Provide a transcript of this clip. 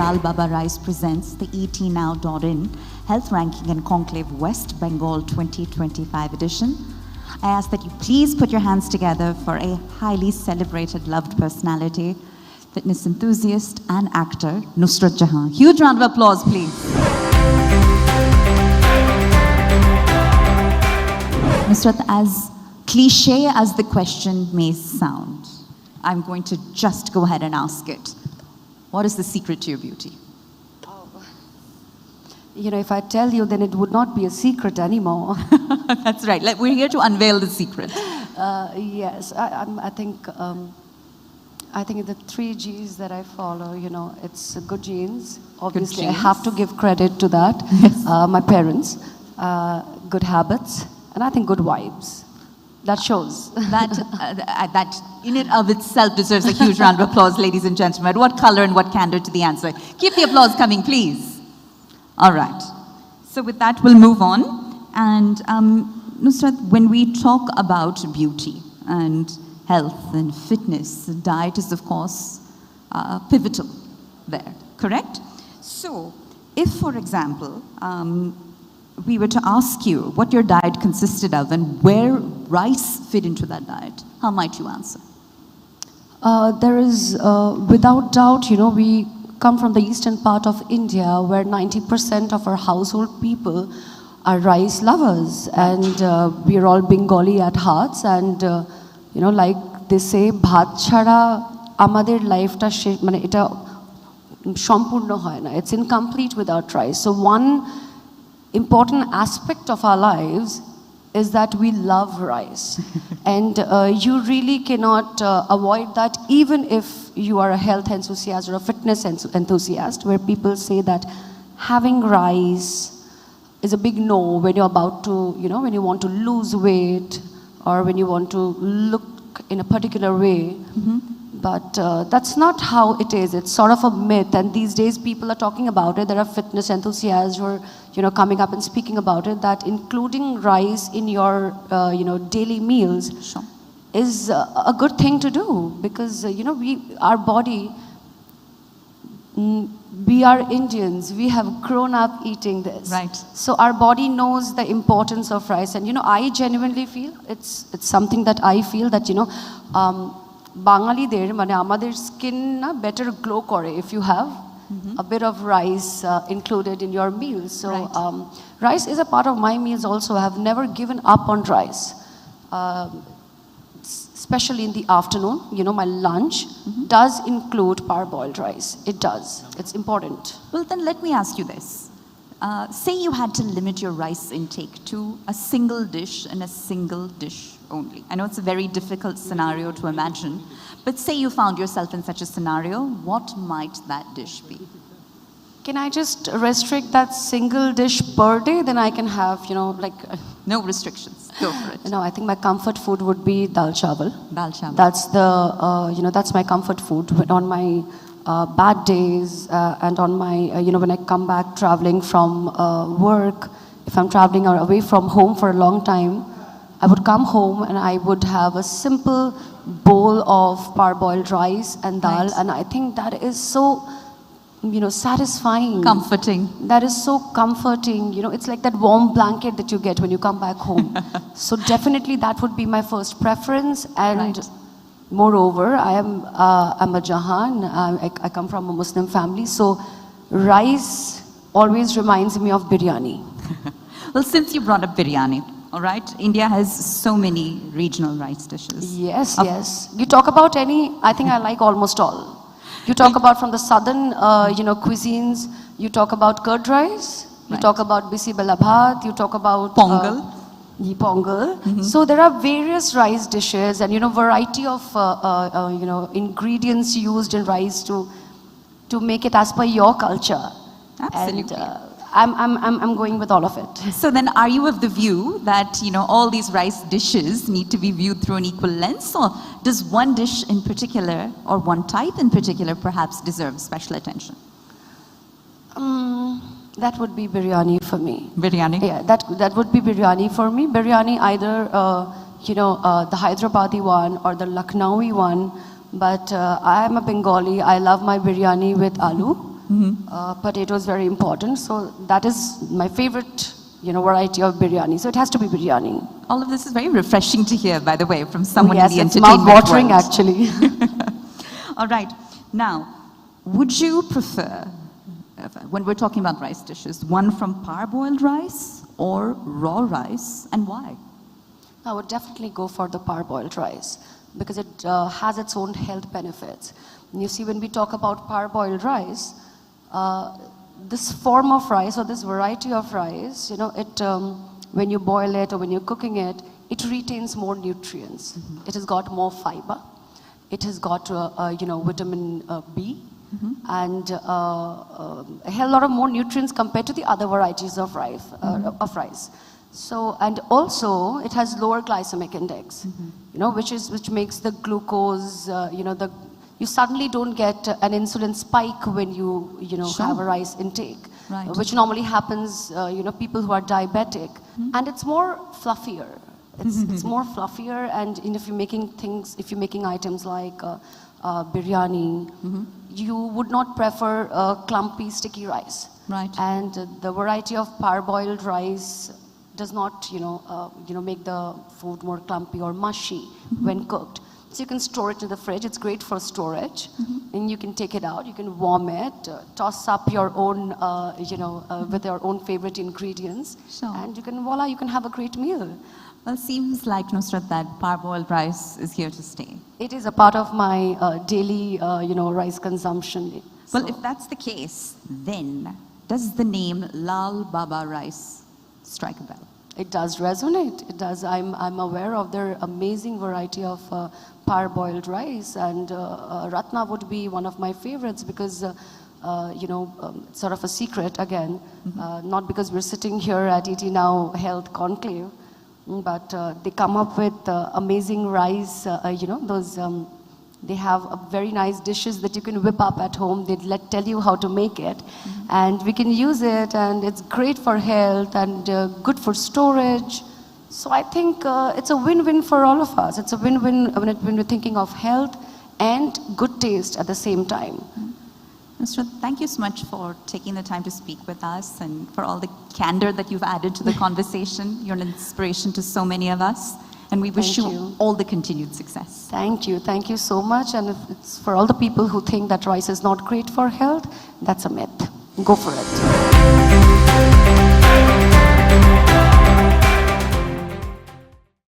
Dal Baba Rice presents the ETNow.in Health Ranking and Conclave West Bengal 2025 edition. I ask that you please put your hands together for a highly celebrated, loved personality, fitness enthusiast and actor, Nusrat Jahan. Huge round of applause, please. Nusrat, as cliche as the question may sound, I'm going to just go ahead and ask it. What is the secret to your beauty? You know, if I tell you, then it would not be a secret anymore. That's right. Like, we're here to unveil the secret. Yes, I think the 3 G's that I follow, you know, it's good genes. Obviously, I have to give credit to that. Yes. My parents, good habits, and I think good vibes. That shows. That in and of itself deserves a huge round of applause, ladies and gentlemen. What color and what candor to the answer. Keep the applause coming, please. All right. So with that, we'll move on. And Nusrat, when we talk about beauty and health and fitness, diet is, of course, pivotal there, correct? So if, for example, we were to ask you what your diet consisted of and where rice fit into that diet, how might you answer? There is, without doubt, you know, we come from the eastern part of India where 90% of our household people are rice lovers, and we are all Bengali at hearts, and you know, like they say, bhat chhara amader life ta mane eta sampurno hoy na, it's incomplete without rice. So one important aspect of our lives is that we love rice. And you really cannot avoid that, even if you are a health enthusiast or a fitness enthusiast, where people say that having rice is a big no when you're about to, you know, when you want to lose weight or when you want to look in a particular way. Mm-hmm. But that's not how it is. It's sort of a myth, and these days people are talking about it. There are fitness enthusiasts who are, you know, coming up and speaking about it, that including rice in your, you know, daily meals Sure. is a good thing to do, because, you know, our body, we are Indians, we have grown up eating this. Right. So our body knows the importance of rice, and, you know, I genuinely feel, it's something that I feel that, you know, Bangalider মানে আমাদের skin na better glow করে if you have a bit of rice included in your meals. So rice is a part of my meals also. I have never given up on rice, especially in the afternoon. You know, my lunch does include parboiled rice. It does. It's important. Well, then let me ask you this. Say you had to limit your rice intake to a single dish and a single dish only. I know it's a very difficult scenario to imagine, but say you found yourself in such a scenario, what might that dish be? Can I just restrict that single dish per day? Then I can have, you know, like... No restrictions. Go for it. No, I think my comfort food would be dal chawal. Dal chawal. That's the, you know, that's my comfort food. On my bad days and on my, you know, when I come back traveling from work, if I'm traveling away from home for a long time, I would come home and I would have a simple bowl of parboiled rice and dal, and I think that is so, you know, satisfying. Comforting. That is so comforting. You know, it's like that warm blanket that you get when you come back home. So definitely that would be my first preference. And moreover, I'm a Jahan. I come from a Muslim family, so rice always reminds me of biryani. Well, since you brought up biryani, all right, India has so many regional rice dishes. Yes, yes. You talk about any, I think I like almost all. You talk about from the southern, you know, cuisines. You talk about curd rice. You talk about bisi bela bhat. You talk about pongal. Pongal. So there are various rice dishes, and, you know, variety of you know, ingredients used in rice to make it as per your culture. Absolutely. And I'm going with all of it. So then, are you of the view that, you know, all these rice dishes need to be viewed through an equal lens, or does one dish in particular, or one type in particular, perhaps deserve special attention? That would be biryani for me. Biryani? Yeah, that would be biryani for me. Biryani, either, you know, the Hyderabadi one or the Lucknowi one. But I am a Bengali. I love my biryani with aloo. Potato is very important. So that is my favorite, variety of biryani. So it has to be biryani. All of this is very refreshing to hear, by the way, from someone Yes, in the it's entertainment mouth-watering world. actually. All right. Now, would you prefer, when we're talking about rice dishes, one from parboiled rice or raw rice, and why? I would definitely go for the parboiled rice because it has its own health benefits. And you see, when we talk about parboiled rice, this form of rice or this variety of rice, when you boil it or when you're cooking it, it retains more nutrients. It has got more fiber. It has got, vitamin B. And a hell lot of more nutrients compared to the other varieties of rice. So, and also it has lower glycemic index, which makes the glucose, you suddenly don't get an insulin spike when you Sure. have a rice intake, Right. which normally happens, people who are diabetic, and it's more fluffier. It's more fluffier, and if you're making items like biryani, you would not prefer clumpy, sticky rice. Right. And the variety of parboiled rice does not, make the food more clumpy or mushy when cooked. So you can store it in the fridge. It's great for storage. And you can take it out. You can warm it, toss up your own, with your own favorite ingredients. Sure. And you can have a great meal. Well, it seems like, Nusrat, that parboiled rice is here to stay. It is a part of my daily, rice consumption. Well, So- if that's the case, then does the name Lal Baba rice strike a bell? It does resonate. It does. I'm aware of their amazing variety of parboiled rice, and Ratna would be one of my favorites because, it's sort of a secret again, not because we're sitting here at ET Now Health Conclave, but they come up with amazing rice. They have very nice dishes that you can whip up at home. They tell you how to make it. And we can use it, and it's great for health and good for storage. So I think it's a win-win for all of us. It's a win-win when we're thinking of health and good taste at the same time. Nusrat, thank you so much for taking the time to speak with us and for all the candor that you've added to the conversation. You're an inspiration to so many of us. And we wish Thank you you. all the continued success. Thank you. Thank you so much. And if it's for all the people who think that rice is not great for health, that's a myth. Go for it.